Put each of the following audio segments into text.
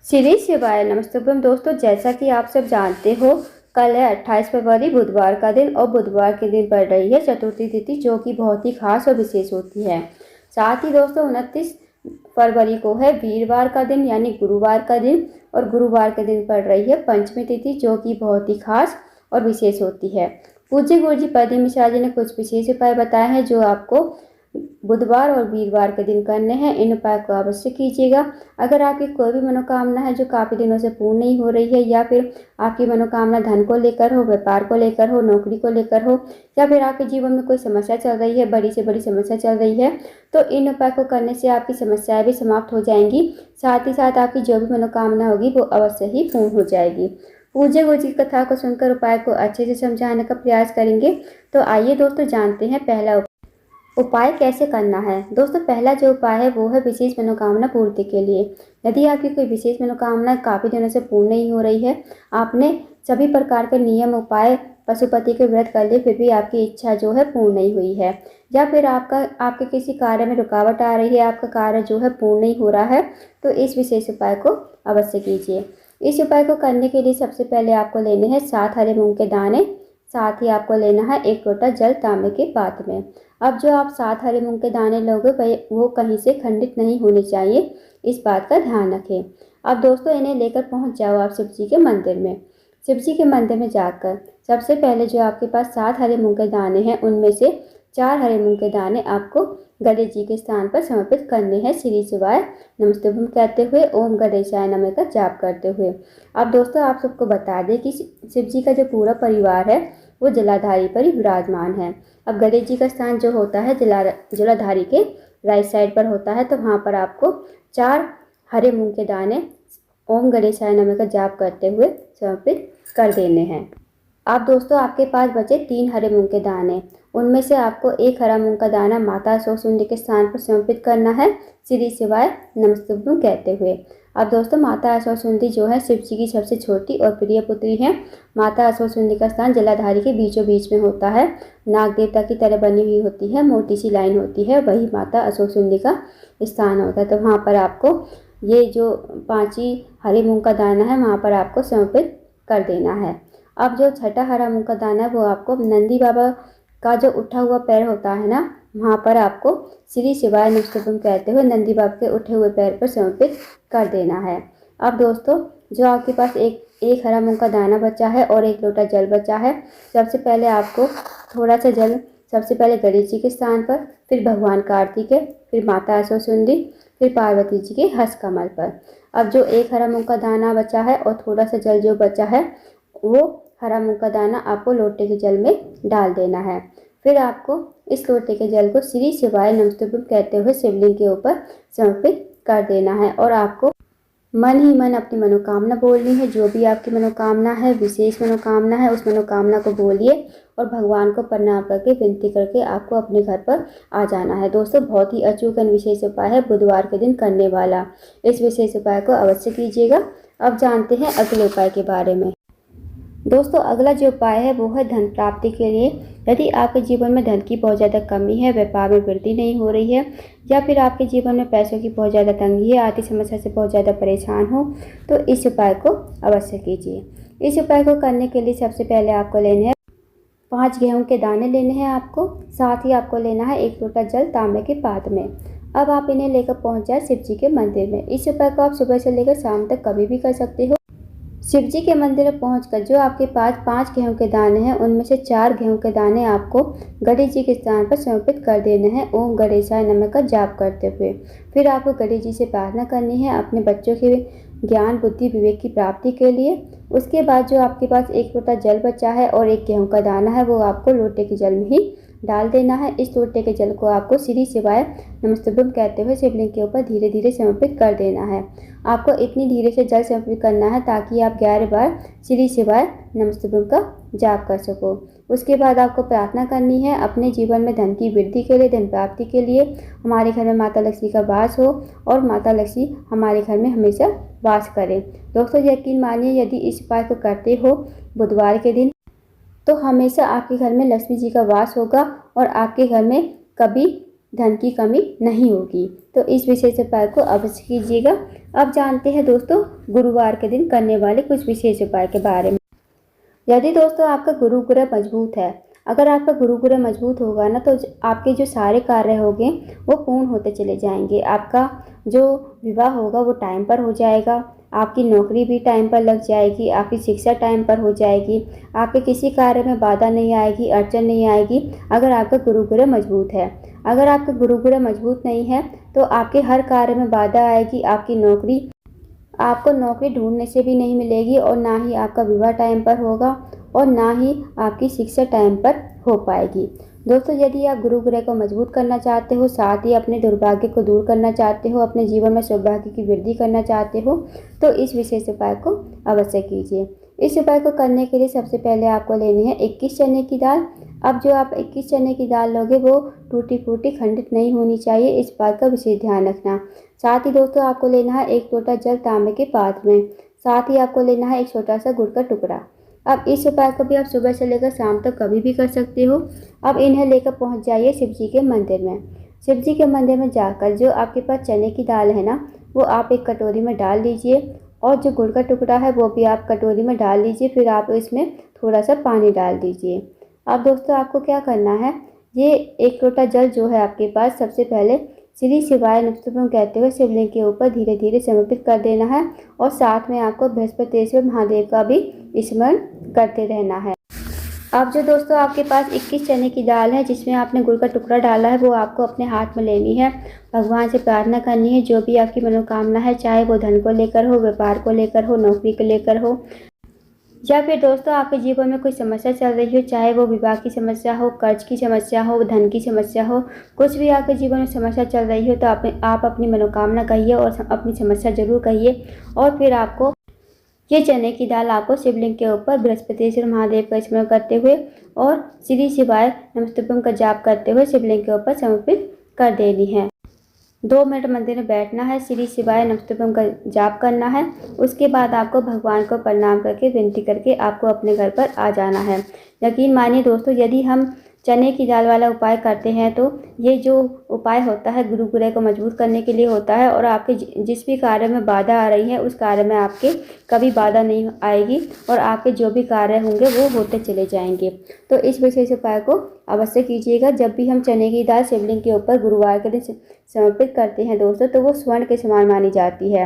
श्री शिवाय नमस्तुभ्यम। दोस्तों, जैसा कि आप सब जानते हो, कल है 28 फरवरी बुधवार का दिन और बुधवार के दिन पड़ रही है चतुर्थी तिथि, जो कि बहुत ही खास और विशेष होती है। साथ ही दोस्तों 29 फरवरी को है वीरवार का दिन यानी गुरुवार का दिन, और गुरुवार के दिन पड़ रही है पंचमी तिथि, जो कि बहुत ही खास और विशेष होती है। पूज्य गुरु जी पद्म मिश्रा जी ने कुछ विशेष उपाय बताए हैं जो आपको बुधवार और वीरवार के दिन करने हैं। इन उपाय को अवश्य कीजिएगा। अगर आपकी कोई भी मनोकामना है जो काफ़ी दिनों से पूर्ण नहीं हो रही है, या फिर आपकी मनोकामना धन को लेकर हो, व्यापार को लेकर हो, नौकरी को लेकर हो, या फिर आपके जीवन में कोई समस्या चल रही है, बड़ी से बड़ी समस्या चल रही है, तो इन उपाय को करने से आपकी समस्याएं भी समाप्त हो जाएंगी। साथ ही साथ आपकी जो भी मनोकामना होगी वो अवश्य ही पूर्ण हो जाएगी। पूज्य गुरु जी की कथा को सुनकर उपाय को अच्छे से समझाने का प्रयास करेंगे। तो आइए दोस्तों, जानते हैं पहला उपाय कैसे करना है। दोस्तों, पहला जो उपाय है वो है विशेष मनोकामना पूर्ति के लिए। यदि आपकी कोई विशेष मनोकामना काफ़ी दिनों से पूर्ण नहीं हो रही है, आपने सभी प्रकार के नियम उपाय पशुपति के व्रत कर लिए, फिर भी आपकी इच्छा जो है पूर्ण नहीं हुई है, या फिर आपके किसी कार्य में रुकावट आ रही है, आपका कार्य जो है पूर्ण नहीं हो रहा है, तो इस विशेष उपाय को अवश्य कीजिए। इस उपाय को करने के लिए सबसे पहले आपको लेने हैं 7 हरे मूंग के दाने। साथ ही आपको लेना है 1 लोटा जल तांबे के पात्र में। अब जो आप 7 हरे मूंग के दाने लोगे वो कहीं से खंडित नहीं होने चाहिए, इस बात का ध्यान रखें। अब दोस्तों, इन्हें लेकर पहुंच जाओ आप शिव जी के मंदिर में। शिव जी के मंदिर में जाकर सबसे पहले जो आपके पास 7 हरे मूंग के दाने हैं, उनमें से 4 हरे मूंग के दाने आपको गणेश जी के स्थान पर समर्पित करने हैं, श्री शिवाय नमस्तुभ्यम कहते हुए, ओम गणेशाय नमः का जाप करते हुए। अब दोस्तों, आप सबको बता दें कि शिव जी का जो पूरा परिवार है वो जलाधारी पर ही विराजमान है। अब गणेश जी का स्थान जो होता है जलाधारी के राइट साइड पर होता है, तो वहाँ पर आपको 4 हरे मूंग के दाने ओम गणेशाय नमः का जाप करते हुए समर्पित कर देने हैं। अब दोस्तों, आपके पास बचे 3 हरे मूंग के दाने, उनमें से आपको 1 हरा मूंग का दाना माता अशोकसुंदरी के स्थान पर समर्पित करना है, श्री शिवाय नमस्तुभ्यम कहते हुए। अब दोस्तों, माता अशोकसुंदरी जो है शिव जी की सबसे छोटी और प्रिय पुत्री हैं। माता अशोकसुंदरी का स्थान जलाधारी के बीचों बीच में होता है, नाग देवता की तरह बनी हुई होती है, मोटी सी लाइन होती है, वही माता अशोकसुंदरी का स्थान होता है। तो वहाँ पर आपको ये जो 5 ही हरे मूंग का दाना है वहाँ पर आपको समर्पित कर देना है। अब जो छठा हरा मूंग का दाना है वो आपको नंदी बाबा का जो उठा हुआ पैर होता है ना, वहाँ पर आपको श्री शिवाय नमस्तुभ्यम कहते हुए नंदी बाबा के उठे हुए पैर पर समर्पित कर देना है। अब दोस्तों, जो आपके पास एक हरा मूंग का दाना बचा है और 1 लोटा जल बचा है, सबसे पहले आपको थोड़ा सा जल सबसे पहले गणेश जी के स्थान पर, फिर भगवान कार्तिक के, फिर माता अशोकसुंदरी, फिर पार्वती जी के हस्त कमल पर। अब जो 1 हरा मूंग का दाना बचा है और थोड़ा सा जल जो बचा है, वो हरा मूंग का दाना आपको लोटे के जल में डाल देना है। फिर आपको इस लोटे के जल को श्री शिवाय नमस्तुभ्यम कहते हुए शिवलिंग के ऊपर समर्पित कर देना है, और आपको मन ही मन अपनी मनोकामना बोलनी है। जो भी आपकी मनोकामना है, विशेष मनोकामना है, उस मनोकामना को बोलिए और भगवान को प्रणाम करके विनती करके आपको अपने घर पर आ जाना है। दोस्तों, बहुत ही अचूक विशेष उपाय है बुधवार के दिन करने वाला। इस विशेष उपाय को अवश्य कीजिएगा। अब जानते हैं अगले उपाय के बारे में। दोस्तों, अगला जो उपाय है वो है धन प्राप्ति के लिए। यदि आपके जीवन में धन की बहुत ज़्यादा कमी है, व्यापार में वृद्धि नहीं हो रही है, या फिर आपके जीवन में पैसों की बहुत ज़्यादा तंगी है, आर्थिक समस्या से बहुत ज़्यादा परेशान हो, तो इस उपाय को अवश्य कीजिए। इस उपाय को करने के लिए सबसे पहले आपको लेने हैं 5 गेहूं के दाने लेने हैं आपको। साथ ही आपको लेना है 1 लोटा जल तांबे के पात्र में। अब आप इन्हें लेकर पहुँच जाए शिव जी के मंदिर में। इस उपाय को आप सुबह से लेकर शाम तक कभी भी कर सकते हो। शिव जी के मंदिर में पहुंचकर जो आपके पास 5 गेहूं के दाने हैं, उनमें से 4 गेहूं के दाने आपको गणेश जी के स्थान पर समर्पित कर देने हैं, ओम गणेशाय नमः का जाप करते हुए। फिर आपको गणेश जी से प्रार्थना करनी है अपने बच्चों के ज्ञान बुद्धि विवेक की प्राप्ति के लिए। उसके बाद जो आपके पास 1 लोटा जल बचा है और 1 गेहूं का दाना है, वो आपको लोटे के जल में ही डाल देना है। इस लोटे के जल को आपको श्री शिवाय नमस्तुभ्यम कहते हुए शिवलिंग के ऊपर धीरे धीरे समर्पित कर देना है। आपको इतनी धीरे से जल समर्पित करना है ताकि आप 11 बार श्री शिवाय नमस्तुभ्यम का जाप कर सको। उसके बाद आपको प्रार्थना करनी है अपने जीवन में धन की वृद्धि के लिए, धन प्राप्ति के लिए। हमारे घर में माता लक्ष्मी का वास हो और माता लक्ष्मी हमारे घर में हमेशा वास करे। दोस्तों, यकीन मानिए, यदि इस उपाय को करते हो बुधवार के दिन, तो हमेशा आपके घर में लक्ष्मी जी का वास होगा और आपके घर में कभी धन की कमी नहीं होगी। तो इस विशेष उपाय को अवश्य कीजिएगा। अब जानते हैं दोस्तों गुरुवार के दिन करने वाले कुछ विशेष उपाय के बारे में। यदि दोस्तों आपका गुरु ग्रह मजबूत है, अगर आपका गुरु ग्रह मजबूत होगा ना, तो आपके जो सारे कार्य होंगे वो पूर्ण होते चले जाएंगे। आपका जो विवाह होगा वो टाइम पर हो जाएगा, आपकी नौकरी भी टाइम पर लग जाएगी, आपकी शिक्षा टाइम पर हो जाएगी, आपके किसी कार्य में बाधा नहीं आएगी, अड़चन नहीं आएगी अगर आपका गुरु ग्रह मजबूत है। अगर आपका गुरु ग्रह मजबूत नहीं है तो आपके हर कार्य में बाधा आएगी, आपको नौकरी ढूंढने से भी नहीं मिलेगी, और ना ही आपका विवाह टाइम पर होगा, और ना ही आपकी शिक्षा टाइम पर हो पाएगी। दोस्तों यदि आप गुरु ग्रह को मजबूत करना चाहते हो, साथ ही अपने दुर्भाग्य को दूर करना चाहते हो, अपने जीवन में सौभाग्य की वृद्धि करना चाहते हो, तो इस विशेष उपाय को अवश्य कीजिए। इस उपाय को करने के लिए सबसे पहले आपको लेनी है 21 चने की दाल। अब जो आप 21 चने की दाल लोगे वो टूटी फूटी खंडित नहीं होनी चाहिए, इस बात का विशेष ध्यान रखना। साथ ही दोस्तों आपको लेना है 1 लोटा जल तांबे के पात्र में। साथ ही आपको लेना है एक छोटा सा गुड़ का टुकड़ा। अब इस उपाय को भी आप सुबह से लेकर शाम तक कभी भी कर सकते हो। अब इन्हें लेकर पहुंच जाइए शिव जी के मंदिर में। शिव जी के मंदिर में जाकर जो आपके पास चने की दाल है ना, वो आप एक कटोरी में डाल लीजिए, और जो गुड़ का टुकड़ा है वो भी आप कटोरी में डाल लीजिए। फिर आप इसमें थोड़ा सा पानी डाल दीजिए। अब दोस्तों आपको क्या करना है, ये 1 लोटा जल जो है आपके पास, सबसे पहले श्री शिवाय नमस्तुभ्यं कहते हुए शिवलिंग के ऊपर धीरे धीरे समर्पित कर देना है, और साथ में आपको बृहस्पतिश्वर महादेव का भी स्मरण करते रहना है। अब जो दोस्तों आपके पास 21 चने की दाल है जिसमें आपने गुड़ का टुकड़ा डाला है, वो आपको अपने हाथ में लेनी है। भगवान से प्रार्थना करनी है जो भी आपकी मनोकामना है, चाहे वो धन को लेकर हो, व्यापार को लेकर हो, नौकरी को लेकर हो, या फिर दोस्तों आपके जीवन में कोई समस्या चल रही हो, चाहे वो विवाह की समस्या हो, कर्ज की समस्या हो, धन की समस्या हो, कुछ भी आपके जीवन में समस्या चल रही हो, तो आप अपनी मनोकामना कहिए और अपनी समस्या जरूर कहिए। और फिर आपको ये चने की दाल आपको शिवलिंग के ऊपर बृहस्पतिश्वर महादेव का स्मरण करते हुए और श्री शिवाय नमस्तुभ्यं का जाप करते हुए शिवलिंग के ऊपर समर्पित कर देनी है। 2 मिनट मंदिर में बैठना है, श्री शिवाय नमस्तुभ्यं का जाप करना है। उसके बाद आपको भगवान को प्रणाम करके विनती करके आपको अपने घर पर आ जाना है। यकीन मानिए दोस्तों, यदि हम चने की दाल वाला उपाय करते हैं तो ये जो उपाय होता है गुरु ग्रह को मजबूत करने के लिए होता है, और आपके जिस भी कार्य में बाधा आ रही है उस कार्य में आपके कभी बाधा नहीं आएगी, और आपके जो भी कार्य होंगे वो होते चले जाएंगे। तो इस विशेष उपाय को अवश्य कीजिएगा। जब भी हम चने की दाल शिवलिंग के ऊपर गुरुवार के दिन समर्पित करते हैं दोस्तों, तो वो स्वर्ण के समान मानी जाती है।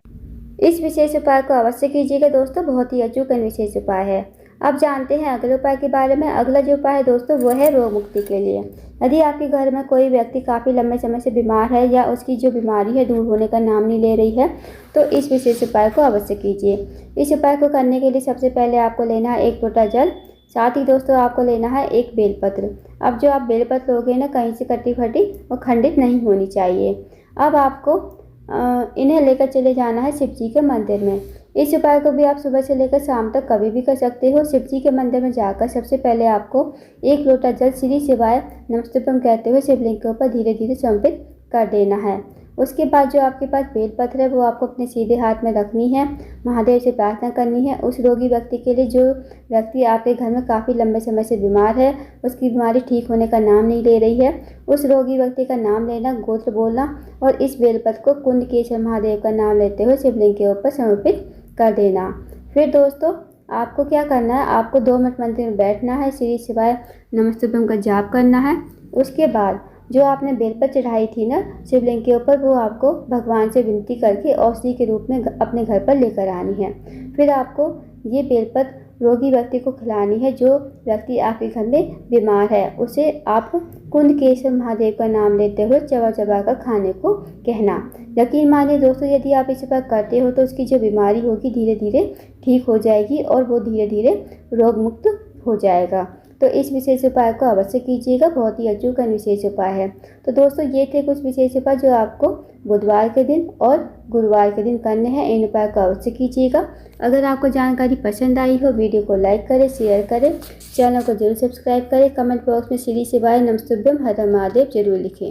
इस विशेष उपाय को अवश्य कीजिएगा दोस्तों, बहुत ही अचूक विशेष उपाय है। अब जानते हैं अगले उपाय के बारे में। अगला जो उपाय है दोस्तों वो है रोग मुक्ति के लिए। यदि आपके घर में कोई व्यक्ति काफ़ी लंबे समय से बीमार है, या उसकी जो बीमारी है दूर होने का नाम नहीं ले रही है, तो इस विशेष उपाय को अवश्य कीजिए। इस उपाय को करने के लिए सबसे पहले आपको लेना है 1 लोटा जल। साथ ही दोस्तों आपको लेना है 1 बेलपत्र। अब जो आप बेलपत्र लोगे ना, कहीं से कटी फटी और खंडित नहीं होनी चाहिए। अब आपको इन्हें लेकर चले जाना है शिव जी के मंदिर में। इस उपाय को भी आप सुबह से लेकर शाम तक कभी भी कर सकते हो। शिव जी के मंदिर में जाकर सबसे पहले आपको 1 लोटा जल श्री शिवाय नमस्तुभ्यं कहते हुए शिवलिंग के ऊपर धीरे धीरे समर्पित कर देना है। उसके बाद जो आपके पास बेलपत्र है वो आपको अपने सीधे हाथ में रखनी है, महादेव से प्रार्थना करनी है उस रोगी व्यक्ति के लिए जो व्यक्ति आपके घर में काफ़ी लंबे समय से बीमार है, उसकी बीमारी ठीक होने का नाम नहीं ले रही है। उस रोगी व्यक्ति का नाम लेना, गोत्र बोलना, और इस बेलपत्र को कुंडकेश्वर महादेव का नाम लेते हुए शिवलिंग के ऊपर समर्पित कर देना। फिर दोस्तों आपको क्या करना है, आपको 2 मिनट मंदिर में बैठना है, श्री शिवाय नमस्तुभ्यं का जाप करना है। उसके बाद जो आपने बेलपत्र चढ़ाई थी ना शिवलिंग के ऊपर, वो आपको भगवान से विनती करके औषधि के रूप में अपने घर पर लेकर आनी है। फिर आपको ये बेलपत्र रोगी व्यक्ति को खिलानी है। जो व्यक्ति आपके घर में बीमार है उसे आप कुंडकेश्वर महादेव का नाम लेते हुए चबा चबा कर खाने को कहना। यकीन मानिए दोस्तों, यदि आप इस पर करते हो तो उसकी जो बीमारी होगी धीरे धीरे ठीक हो जाएगी, और वो धीरे धीरे रोग मुक्त हो जाएगा। तो इस विशेष उपाय को अवश्य कीजिएगा, बहुत ही अचूक विशेष उपाय है। तो दोस्तों ये थे कुछ विशेष उपाय जो आपको बुधवार के दिन और गुरुवार के दिन करने हैं। इन उपाय को अवश्य कीजिएगा। अगर आपको जानकारी पसंद आई हो, वीडियो को लाइक करें, शेयर करें, चैनल को जरूर सब्सक्राइब करें, कमेंट बॉक्स में श्री शिवाय नमस्तुभ्यं हर हर महादेव जरूर लिखें।